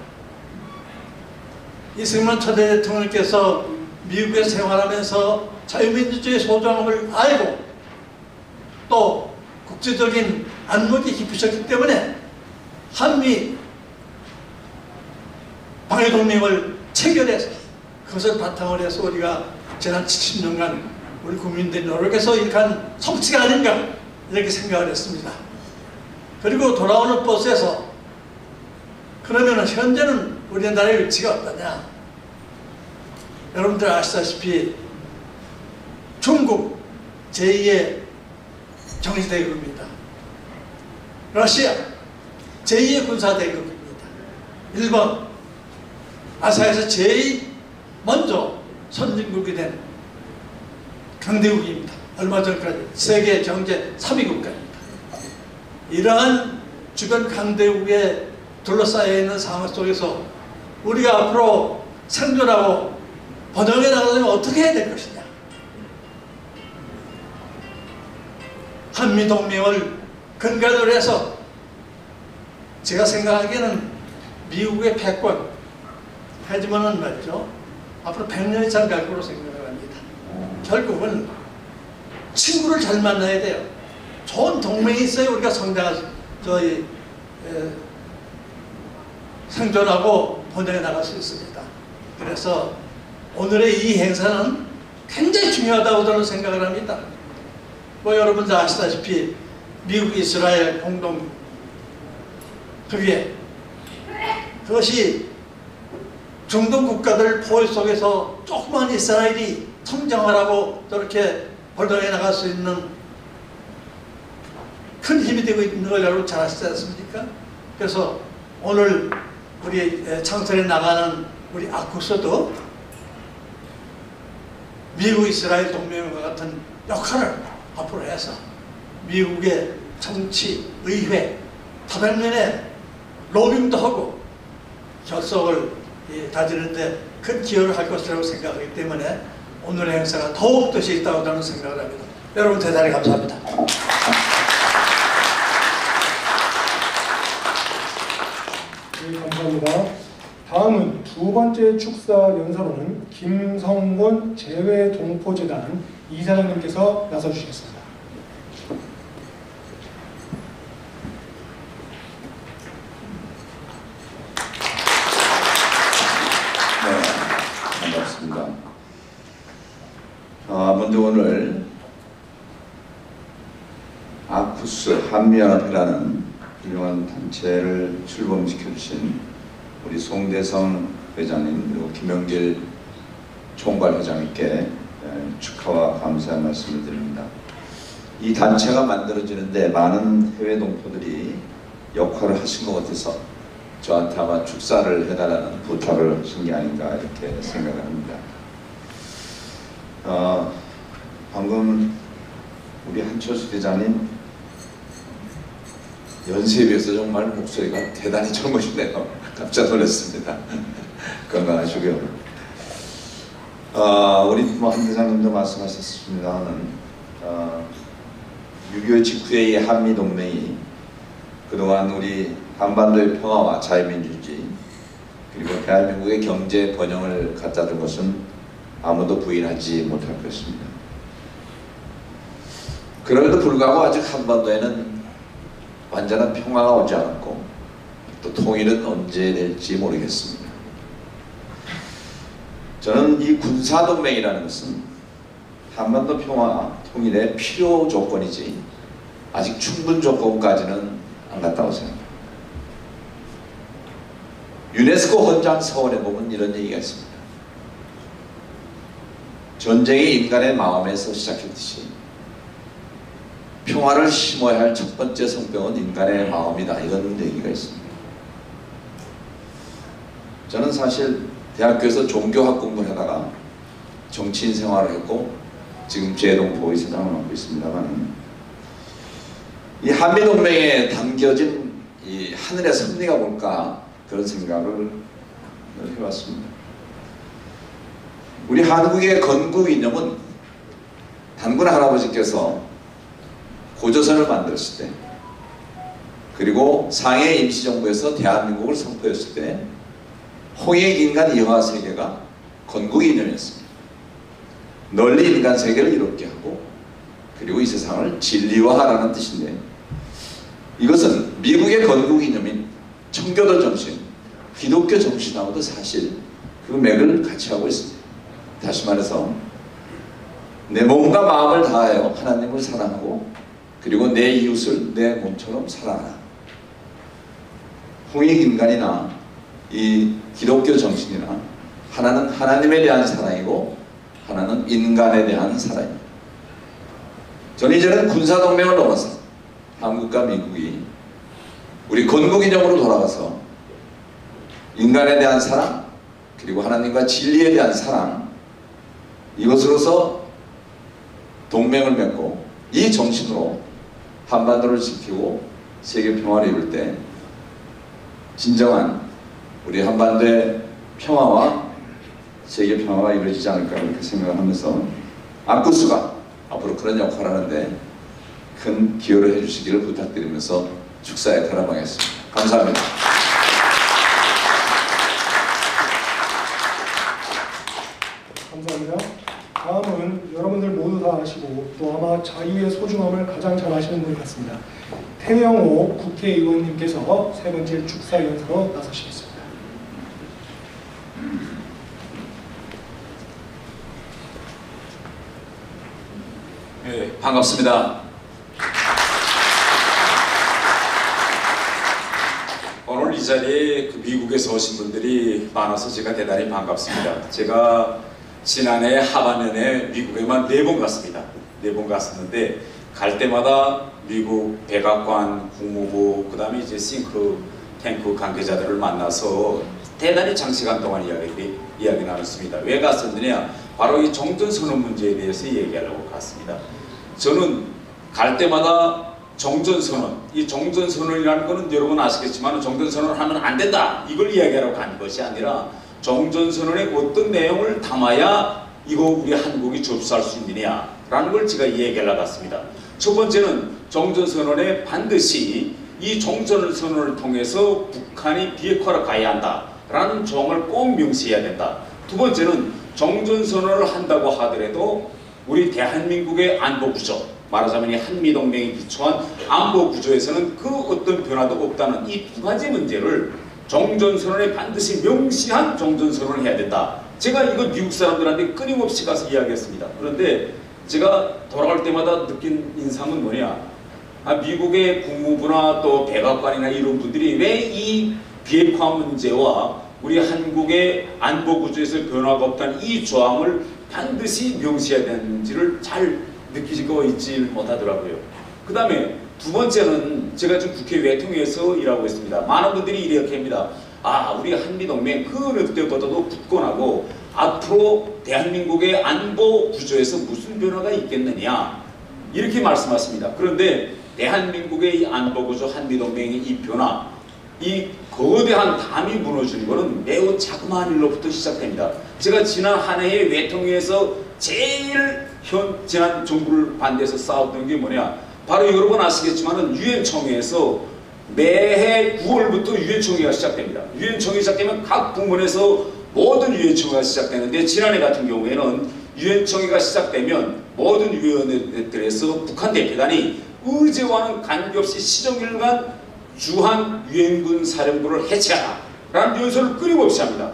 S5: 이승만 초대 대통령께서 미국에 생활하면서 자유민주주의의 소중함을 알고 또 국제적인 안목이 깊으셨기 때문에 한미 방위동맹을 체결해서 그것을 바탕으로 해서 우리가 지난 70년간 우리 국민들이 노력해서 일한 성취가 아닌가 이렇게 생각을 했습니다. 그리고 돌아오는 버스에서 그러면 현재는 우리나라의 위치가 어떠냐. 여러분들 아시다시피 중국 제2의 정치대국입니다. 러시아 제2의 군사대국입니다. 일본 아시아에서 제일 먼저 선진국이 된 강대국입니다. 얼마 전까지 세계 경제 3위 국가입니다. 이러한 주변 강대국에 둘러싸여 있는 상황 속에서 우리가 앞으로 생존하고 번영해 나가려면 어떻게 해야 될 것이냐. 한미동맹을 근간으로 해서 제가 생각하기에는 미국의 패권, 하지만은 말이죠, 앞으로 100년 이상 갈 거로 생각을 합니다. 결국은 친구를 잘 만나야 돼요. 좋은 동맹이 있어야 우리가 생존하고 번영해 나갈 수 있습니다. 그래서 오늘의 이 행사는 굉장히 중요하다고 저는 생각을 합니다. 뭐 여러분들 아시다시피 미국 이스라엘 공동 협의, 그것이 중동 국가들 포위 속에서 조그만 이스라엘이 성장하라고 저렇게 벌덩해 나갈 수 있는 큰 힘이 되고 있는 걸 여러분 잘 아시지 않습니까? 그래서 오늘 우리 창설에 나가는 우리 아쿠스도 미국 이스라엘 동맹과 같은 역할을 앞으로 해서 미국의 정치, 의회, 다방면에 로빙도 하고 결속을 다지는데 큰 기여를 할 것이라고 생각하기 때문에 오늘의 행사가 더욱 뜻이 있다고 저는 생각을 합니다. 여러분 대단히 감사합니다.
S1: 네, 감사합니다. 다음은 두 번째 축사 연사로는 김성곤 재외동포재단 이사장님께서 나서주시겠습니다.
S6: 네, 반갑습니다. 먼저 오늘 아쿠스 한미연합회라는 훌륭한 단체를 출범시켜 주신 우리 송대성 회장님 그리고 김영길 총괄 회장님께 축하와 감사의 말씀을 드립니다. 이 단체가 만들어지는데 많은 해외 동포들이 역할을 하신 것 같아서 저한테 아마 축사를 해달라는 부탁을 하신 게 아닌가 이렇게 생각을 합니다. 방금 우리 한철수 대장님 연세에 비해서 정말 목소리가 대단히 젊으시네요. 깜짝 놀랐습니다. 건강하시고요. 우리 한 대장님도 말씀하셨습니다만 6.25 직후에 이 한미동맹이 그동안 우리 한반도의 평화와 자유민주주의 그리고 대한민국의 경제 번영을 갖다 준 것은 아무도 부인하지 못할 것입니다. 그럼에도 불구하고 아직 한반도에는 완전한 평화가 오지 않았고 또 통일은 언제 될지 모르겠습니다. 저는 이 군사동맹이라는 것은 한반도 평화 통일의 필요 조건이지 아직 충분 조건까지는 안 갔다고 생각합니다. 유네스코 헌장 서원에 보면 이런 얘기가 있습니다. 전쟁이 인간의 마음에서 시작했듯이 평화를 심어야 할 첫 번째 성병은 인간의 마음이다. 이런 얘기가 있습니다. 저는 사실 대학교에서 종교학 공부를 하다가 정치인 생활을 했고 지금 재외동포 이사장을 맡고 있습니다만 이 한미동맹에 담겨진 이 하늘의 섭리가 뭘까 그런 생각을 해봤습니다. 우리 한국의 건국이념은 단군 할아버지께서 고조선을 만들었을 때 그리고 상해 임시정부에서 대한민국을 선포했을 때 홍익인간 이화세계가 건국이념이었습니다. 널리 인간 세계를 이롭게 하고 그리고 이 세상을 진리화하라는 뜻인데 이것은 미국의 건국이념인 청교도 정신, 기독교 정신하고도 사실 그 맥을 같이 하고 있습니다. 다시 말해서 내 몸과 마음을 다하여 하나님을 사랑하고 그리고 내 이웃을 내 몸처럼 사랑하라. 홍익인간이나 이 기독교 정신이나 하나는 하나님에 대한 사랑이고 하나는 인간에 대한 사랑입니다. 저는 이제는 군사동맹을 넘어서 한국과 미국이 우리 건국이념으로 돌아가서 인간에 대한 사랑 그리고 하나님과 진리에 대한 사랑 이것으로서 동맹을 맺고 이 정신으로 한반도를 지키고 세계 평화를 이룰 때 진정한 우리 한반도의 평화와 세계 평화가 이루어지지 않을까 그렇게 생각하면서 아쿠스가 앞으로 그런 역할을 하는데 큰 기여를 해주시기를 부탁드리면서 축사에 탈압하겠습니다. 감사합니다.
S1: 감사합니다. 다음은 여러분들 모두 다 아시고 또 아마 자유의 소중함을 가장 잘 아시는 분 같습니다. 태영호 국회의원님께서 세 번째 축사 연사로 나서시겠습니다.
S7: 네, 반갑습니다. 오늘 이 자리에 미국에서 오신 분들이 많아서 제가 대단히 반갑습니다. 제가 지난해 하반년에 미국에만 4번 갔습니다. 4번 갔었는데 갈 때마다 미국 백악관, 국무부, 그 다음에 이제 싱크탱크 관계자들을 만나서 대단히 장시간 동안 이야기 나눴습니다. 왜 갔었느냐? 바로 이 종전선언 문제에 대해서 얘기하려고 갔습니다. 저는 갈 때마다 종전선언, 이 종전선언이라는 것은 여러분 아시겠지만 종전선언을 하면 안 된다, 이걸 이야기하려고 간 것이 아니라 종전선언에 어떤 내용을 담아야 이거 우리 한국이 접수할 수 있느냐라는 걸 제가 얘기하려고 갔습니다. 첫 번째는 종전선언에 반드시 이 종전선언을 통해서 북한이 비핵화로 가야 한다라는 조항을 꼭 명시해야 된다. 두 번째는 종전선언을 한다고 하더라도 우리 대한민국의 안보구조, 말하자면 이 한미동맹에 기초한 안보구조에서는 그 어떤 변화도 없다는 이 두 가지 문제를 종전선언에 반드시 명시한 종전선언을 해야 된다. 제가 이거 미국 사람들한테 끊임없이 가서 이야기했습니다. 그런데 제가 돌아갈 때마다 느낀 인상은 뭐냐? 미국의 국무부나 또 백악관이나 이런 분들이 왜 이 비핵화 문제와 우리 한국의 안보구조에서 변화가 없다는 이 조항을 반드시 명시해야 되는지를 잘 느끼고 있지 못하더라고요. 그 다음에 두 번째는 제가 지금 국회 외통위에서 일하고 있습니다. 많은 분들이 이렇게 합니다. 우리 한미동맹 그 어느 때보다도 굳건하고 앞으로 대한민국의 안보 구조에서 무슨 변화가 있겠느냐 이렇게 말씀하십니다. 그런데 대한민국의 이 안보 구조, 한미동맹의 이 변화, 이 거대한 담이 무너지는 것은 매우 자그마한 일로부터 시작됩니다. 제가 지난 한 해의 외통위에서 제일 지난 정부를 반대해서 싸웠던 게 뭐냐? 바로 여러분 아시겠지만은 유엔 총회에서 매해 9월부터 유엔 총회가 시작됩니다. 유엔 총회 시작되면 각 부문에서 모든 유엔 총회가 시작되는데 지난해 같은 경우에는 유엔 총회가 시작되면 모든 위원회들에서 북한 대표단이 의제와는 관계없이 시정일간 주한 유엔군 사령부를 해체하라 라는 연설을 끊임없이 합니다.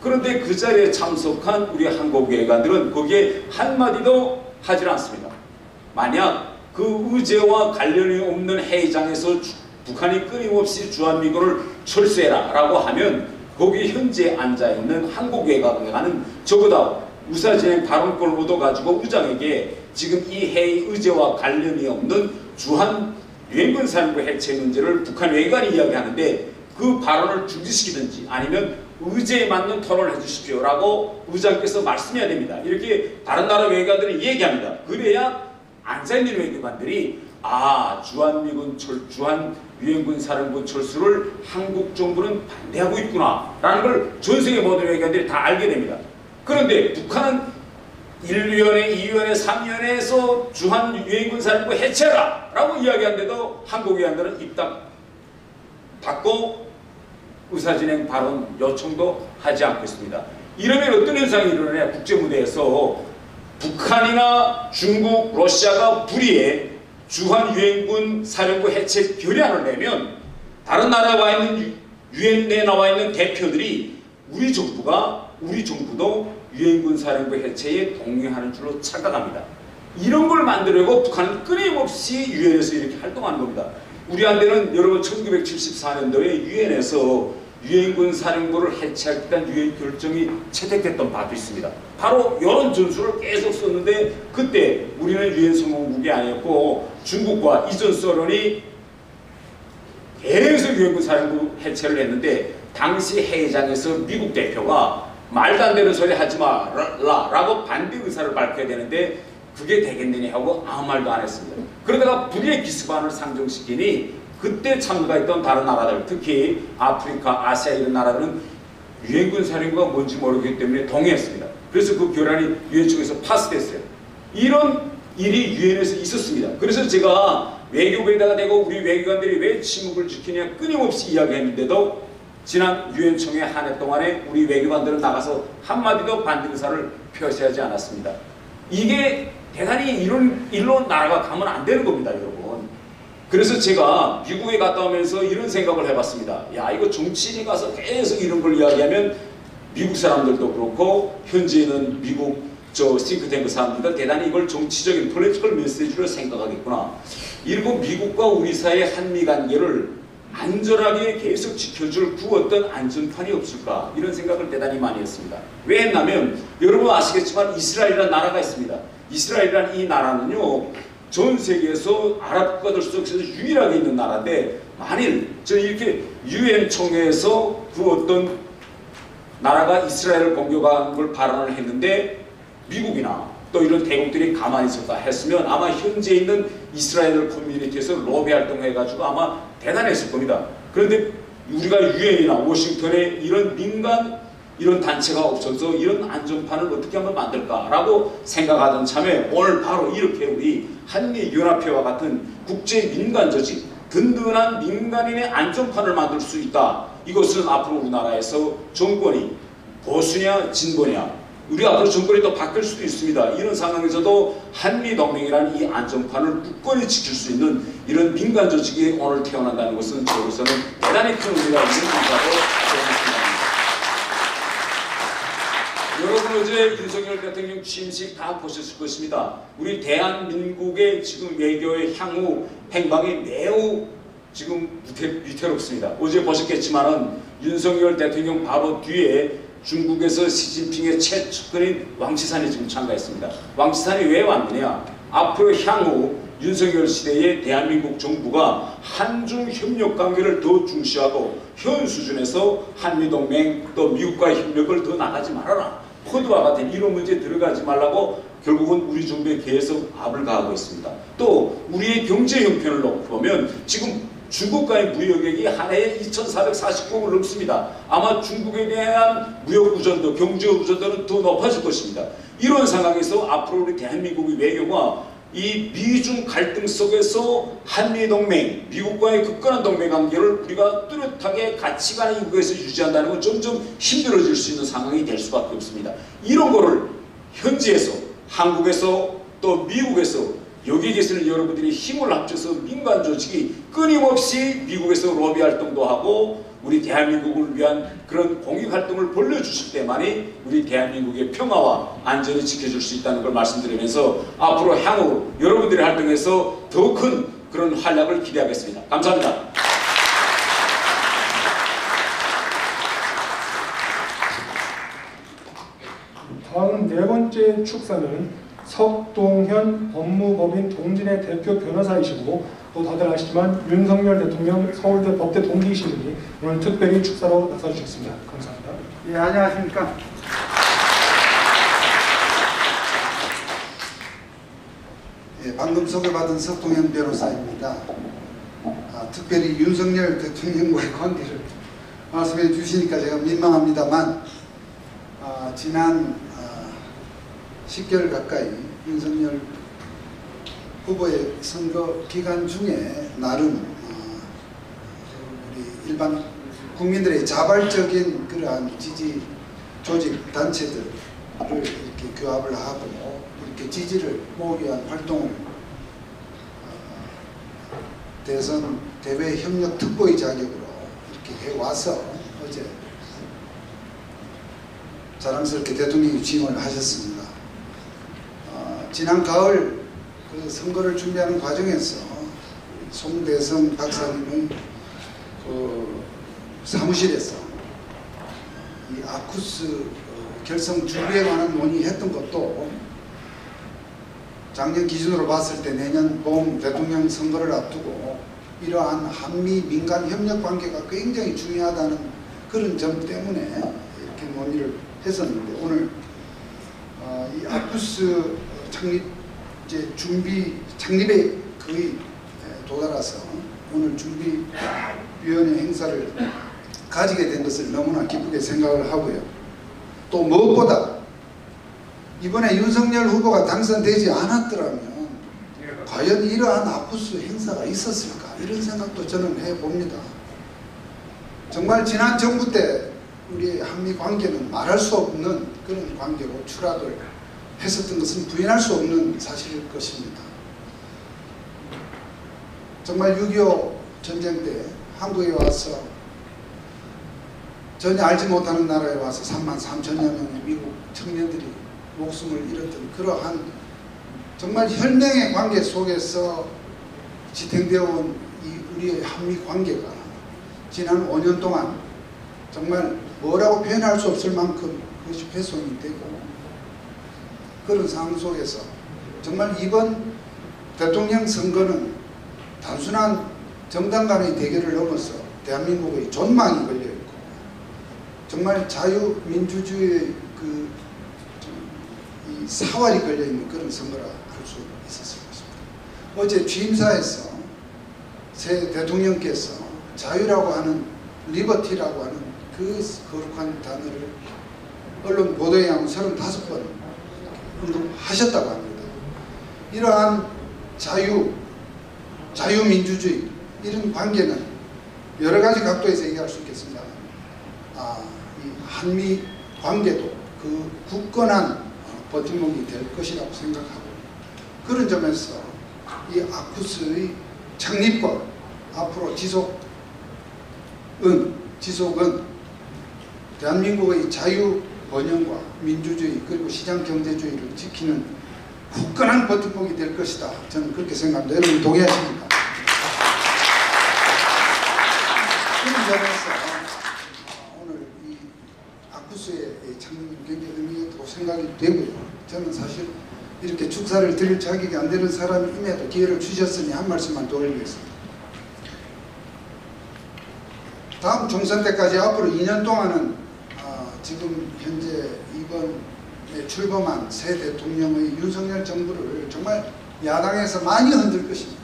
S7: 그런데 그 자리에 참석한 우리 한국 외관들은 거기에 한마디도 하질 않습니다. 만약 그 의제와 관련이 없는 회의장에서 북한이 끊임없이 주한미군을 철수해라 라고 하면 거기 현재 앉아있는 한국 외관은 적어도 의사진행 발언권을 얻어가지고 의장에게 지금 이 회의 의제와 관련이 없는 주한 유엔군 사령부 해체 문제를 북한 외관이 이야기하는데 그 발언을 중지시키든지 아니면 의제에 맞는 토론을 해주십시오 라고 의장께서 말씀해야 됩니다. 이렇게 다른 나라 외관들이 얘기합니다. 그래야 앉아있는 외교관들이 주한 유엔군 사령부 철수를 한국 정부는 반대하고 있구나 라는 걸 전 세계 모든 외교관들이 다 알게 됩니다. 그런데 북한은 1위원회, 2위원회, 3위원회에서 주한 유엔군 사령부 해체라 라고 이야기하는데도 한국 위원들은 입당 받고 의사진행 발언 요청도 하지 않고 있습니다. 이러면 어떤 현상이 일어나냐? 국제무대에서 북한이나 중국, 러시아가 불의에 주한 유엔군 사령부 해체 결의안을 내면 다른 나라에 와 있는 유엔 내에 나와 있는 대표들이 우리 정부도 유엔군 사령부 해체에 동의하는 줄로 착각합니다. 이런 걸 만들려고 북한은 끊임없이 유엔에서 이렇게 활동하는 겁니다. 우리한테는 여러분 1974년도에 유엔에서 유엔군 사령부를 해체할 때 유엔 결정이 채택됐던 바도 있습니다. 바로 이런 전술을 계속 썼는데 그때 우리는 유엔 성공국이 아니었고 중국과 이전 소련이 계속 유엔군 사령부 해체를 했는데 당시 회의장에서 미국 대표가 말도 안 되는 소리 하지 마라 라고 반대 의사를 밝혀야 되는데 그게 되겠느냐 하고 아무 말도 안 했습니다. 그러다가 불의의 기습안을 상정시키니 그때 참가했던 다른 나라들, 특히 아프리카, 아시아 이런 나라들은 유엔군 사령부가 뭔지 모르기 때문에 동의했습니다. 그래서 그 결안이 유엔 측에서 파스됐어요. 이런 일이 유엔에서 있었습니다. 그래서 제가 외교부에다가 대고 우리 외교관들이 왜 침묵을 지키냐 끊임없이 이야기했는데도 지난 유엔 총회 한 해 동안에 우리 외교관들은 나가서 한마디도 반대 의사를 표시하지 않았습니다. 이게 대단히 이런 일로 나라가 가면 안 되는 겁니다, 여러분. 그래서 제가 미국에 갔다 오면서 이런 생각을 해봤습니다. 야, 이거 정치인이 가서 계속 이런 걸 이야기하면 미국 사람들도 그렇고 현재 있는 미국 싱크탱크 사람들도 대단히 이걸 정치적인 폴리티컬 메시지로 생각하겠구나. 이러고 미국과 우리 사이의 한미 관계를 안전하게 계속 지켜줄 그 어떤 안전판이 없을까, 이런 생각을 대단히 많이 했습니다. 왜 했냐면 여러분 아시겠지만 이스라엘이라는 나라가 있습니다. 이스라엘이라는 이 나라는요, 전 세계에서 아랍 국가들 속에서 유일하게 있는 나라인데, 만일 저 이렇게 유엔 총회에서 그 어떤 나라가 이스라엘을 공격한 걸 발언을 했는데 미국이나 또 이런 대국들이 가만히 있었다 했으면 아마 현재 있는 이스라엘 커뮤니티에서 로비 활동해가지고 아마 대단했을 겁니다. 그런데 우리가 유엔이나 워싱턴에 이런 민간 이런 단체가 없어서 이런 안전판을 어떻게 한번 만들까라고 생각하던 참에 오늘 바로 이렇게 우리 한미연합회와 같은 국제 민간 조직, 든든한 민간인의 안전판을 만들 수 있다. 이것은 앞으로 우리나라에서 정권이 보수냐 진보냐, 우리 앞으로 정권이 또 바뀔 수도 있습니다. 이런 상황에서도 한미동맹이라는 이 안전판을 굳건히 지킬 수 있는 이런 민간 조직이 오늘 태어난다는 것은 저로서는 대단히 큰 의미가 있는 일이라고 생각합니다. 여러분 어제 윤석열 대통령 취임식 다 보셨을 것입니다. 우리 대한민국의 지금 외교의 향후 행방이 매우 지금 위태롭습니다. 어제 보셨겠지만은 윤석열 대통령 바로 뒤에 중국에서 시진핑의 최측근인 왕岐산이 지금 참가했습니다. 왕岐산이 왜 왔느냐? 앞으로 향후 윤석열 시대의 대한민국 정부가 한중 협력 관계를 더 중시하고 현 수준에서 한미동맹 또 미국과의 협력을 더 나가지 말아라. 코드와 같은 이런 문제에 들어가지 말라고 결국은 우리 정부에 계속 압을 가하고 있습니다. 또 우리의 경제 형편을 놓고 보면 지금 중국과의 무역액이 한 해에 2,440억을 넘습니다. 아마 중국에 대한 무역 우전도, 경제 우전도는 더 높아질 것입니다. 이런 상황에서 앞으로 우리 대한민국의 외교가 이 미중 갈등 속에서 한미동맹, 미국과의 굳건한 동맹관계를 우리가 뚜렷하게 가치관의 이국에서 유지한다는 건 점점 힘들어질 수 있는 상황이 될 수밖에 없습니다. 이런 거를 현지에서, 한국에서 또 미국에서 여기 계시는 여러분들이 힘을 합쳐서 민간 조직이 끊임없이 미국에서 로비 활동도 하고 우리 대한민국을 위한 그런 공익 활동을 벌려주실 때만이 우리 대한민국의 평화와 안전을 지켜줄 수 있다는 걸 말씀드리면서 앞으로 향후 여러분들의 활동에서 더 큰 그런 활약을 기대하겠습니다. 감사합니다.
S1: 다음 네 번째 축사는 석동현 법무법인 동진의 대표 변호사이시고 또 다들 아시지만 윤석열 대통령 서울대 법대 동기이신 분이 오늘 특별히 축사로 나서주셨습니다. 감사합니다.
S8: 예, 안녕하십니까. 예, 방금 소개받은 석동현 변호사입니다. 특별히 윤석열 대통령과의 관계를 말씀해 주시니까 제가 민망합니다만 지난 10개월 가까이 윤석열 후보의 선거 기간 중에 나름 우리 일반 국민들의 자발적인 그러한 지지 조직 단체들을 이렇게 규합을 하고 이렇게 지지를 모으기 위한 활동을 대선 대외 협력 특보의 자격으로 이렇게 해와서 어제 자랑스럽게 대통령이 취임을 하셨습니다. 지난 가을 그 선거를 준비하는 과정에서 송대성 박사님의 그 사무실에서 이 아쿠스 결성 준비에 관한 논의했던 것도 작년 기준으로 봤을 때 내년 봄 대통령 선거를 앞두고 이러한 한미 민간 협력 관계가 굉장히 중요하다는 그런 점 때문에 이렇게 논의를 했었는데 오늘 이 아쿠스 창립에 거의 도달해서 오늘 준비위원회 행사를 가지게 된 것을 너무나 기쁘게 생각을 하고요. 또 무엇보다 이번에 윤석열 후보가 당선되지 않았더라면 과연 이러한 아쿠스 행사가 있었을까 이런 생각도 저는 해봅니다. 정말 지난 정부 때 우리 한미 관계는 말할 수 없는 그런 관계로 추락을 했었던 것은 부인할 수 없는 사실일 것입니다. 정말 6.25 전쟁 때 한국에 와서 전혀 알지 못하는 나라에 와서 33,000여 명의 미국 청년들이 목숨을 잃었던 그러한 정말 혈맹의 관계 속에서 지탱되어 온 이 우리의 한미 관계가 지난 5년 동안 정말 뭐라고 표현할 수 없을 만큼 그것이 훼손이 되고 그런 상황 속에서 정말 이번 대통령 선거는 단순한 정당 간의 대결을 넘어서 대한민국의 존망이 걸려있고 정말 자유민주주의의 이 사활이 걸려있는 그런 선거라 할 수 있었을 것입니다. 어제 취임사에서 새 대통령께서 자유라고 하는 리버티라고 하는 그 거룩한 단어를 언론 보도에 한 35번 언급하셨다고 합니다. 이러한 자유민주주의 이런 관계는 여러 가지 각도에서 얘기할 수 있겠습니다. 이 한미 관계도 그 굳건한 버팀목이 될 것이라고 생각하고 그런 점에서 이 아쿠스의 창립과 앞으로 지속은 대한민국의 자유 번영과 민주주의 그리고 시장경제주의를 지키는 굳건한 버팀목이 될 것이다. 저는 그렇게 생각합니다. 여러분 동의하십니까? 그런 점에서 오늘 이 아쿠스의 창립이 굉장히 의미 있다고 생각이 되고요. 저는 사실 이렇게 축사를 드릴 자격이 안 되는 사람임에도 기회를 주셨으니 한 말씀만 더 올리겠습니다. 다음 총선 때까지 앞으로 2년 동안은 지금 현재 이번에 출범한 새 대통령의 윤석열 정부를 정말 야당에서 많이 흔들 것입니다.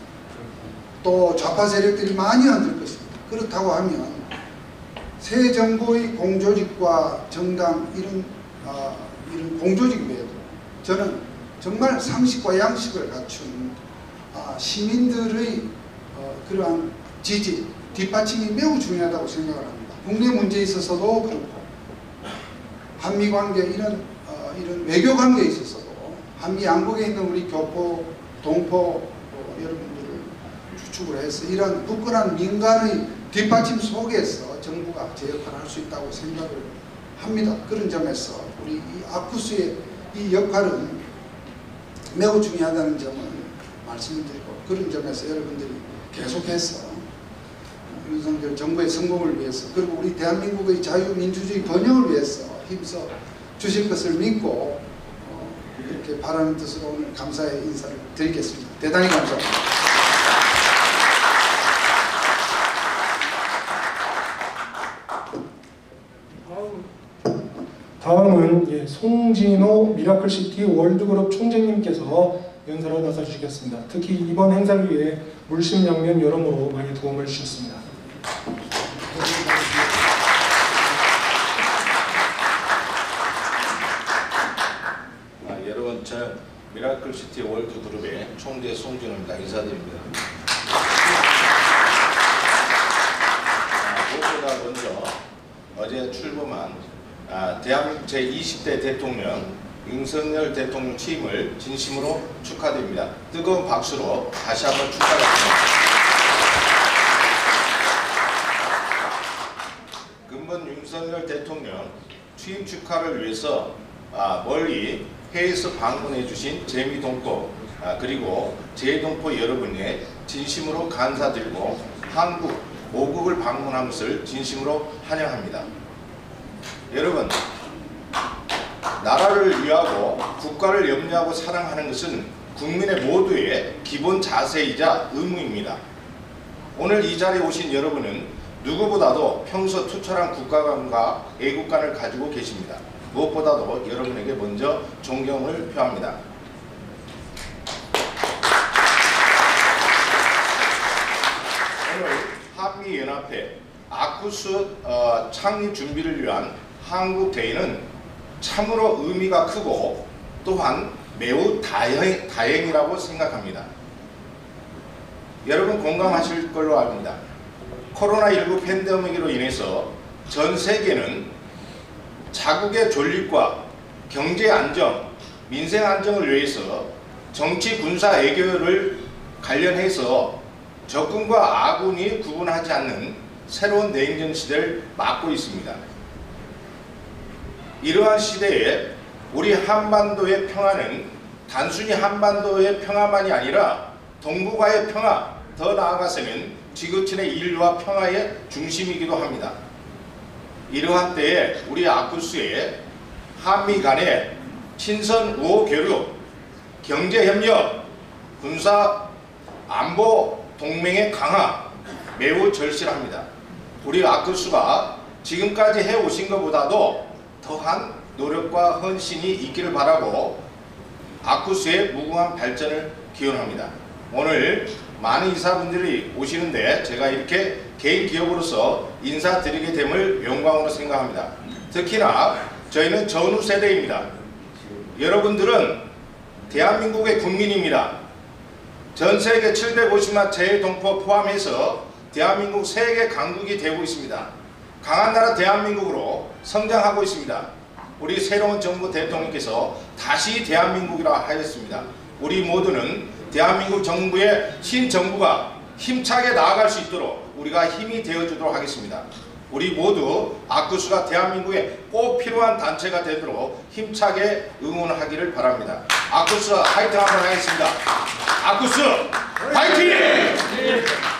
S8: 또 좌파 세력들이 많이 흔들 것입니다. 그렇다고 하면 새 정부의 공조직과 정당 이런 공조직 외에도 저는 정말 상식과 양식을 갖춘 시민들의 그러한 지지, 뒷받침이 매우 중요하다고 생각을 합니다. 국내 문제에 있어서도 그렇고 한미 관계 이런 외교 관계에 있어서도 한미 양국에 있는 우리 교포, 동포 여러분들을 주축을 해서 이런 굳건한 민간의 뒷받침 속에서 정부가 제 역할을 할 수 있다고 생각을 합니다. 그런 점에서 우리 이 아쿠스의 이 역할은 매우 중요하다는 점을 말씀을 드리고 그런 점에서 여러분들이 계속해서 윤석열 정부의 성공을 위해서 그리고 우리 대한민국의 자유민주주의 번영을 위해서 힘써 주실 것을 믿고 이렇게 바라는 뜻으로 오늘 감사의 인사를 드리겠습니다. 대단히 감사합니다.
S1: 다음은 송진호 미라클시티 월드그룹 총재님께서 연설을 나서 주시겠습니다. 특히 이번 행사를 위해 물심양면 여러모로 많이 도움을 주셨습니다.
S4: 여러분, 저 미라클시티 월드그룹의 총재 송진호입니다. 인사드립니다. 무엇보다 먼저 어제 출범한 대한민국 제20대 대통령 윤석열 대통령 취임을 진심으로 축하드립니다. 뜨거운 박수로 다시 한번 축하드립니다. 근본 윤석열 대통령 취임 축하를 위해서 멀리 해외에서 방문해 주신 재미동포 그리고 재동포 여러분에 진심으로 감사드리고 한국 5국을 방문한 것을 진심으로 환영합니다. 여러분, 나라를 위하고 국가를 염려하고 사랑하는 것은 국민의 모두의 기본 자세이자 의무입니다. 오늘 이 자리에 오신 여러분은 누구보다도 평소 투철한 국가관과 애국관을 가지고 계십니다. 무엇보다도 여러분에게 먼저 존경을 표합니다. 오늘 한미연합회 아쿠스 창립 준비를 위한 한국대회는 참으로 의미가 크고 또한 매우 다행이라고 생각합니다.
S9: 여러분 공감하실 걸로 압니다. 코로나19 팬데믹으로 인해서 전 세계는 자국의 존립과 경제 안정, 민생 안정을 위해서 정치 군사 애교를 관련해서 적군과 아군이 구분하지 않는 새로운 냉전 시대를 맞고 있습니다. 이러한 시대에 우리 한반도의 평화는 단순히 한반도의 평화만이 아니라 동북아의 평화, 더 나아가서는 지구촌의 인류와 평화의 중심이기도 합니다. 이러한 때에 우리 아쿠스에 한미 간의 친선 우호 교류, 경제협력, 군사 안보 동맹의 강화 매우 절실합니다. 우리 아쿠스가 지금까지 해오신 것보다도 더한 노력과 헌신이 있기를 바라고 아쿠스의 무궁한 발전을 기원합니다. 오늘 많은 인사분들이 오시는데 제가 이렇게 개인 기업으로서 인사드리게 됨을 영광으로 생각합니다. 특히나 저희는 전후 세대입니다. 여러분들은 대한민국의 국민입니다. 전 세계 750만 제1동포 포함해서 대한민국 세계 강국이 되고 있습니다. 강한 나라 대한민국으로 성장하고 있습니다. 우리 새로운 정부 대통령께서 다시 대한민국이라 하였습니다. 우리 모두는 대한민국 정부의 신정부가 힘차게 나아갈 수 있도록 우리가 힘이 되어주도록 하겠습니다. 우리 모두 아쿠스가 대한민국에 꼭 필요한 단체가 되도록 힘차게 응원하기를 바랍니다. 아쿠스 화이팅 한번 하겠습니다. 아쿠스 화이팅!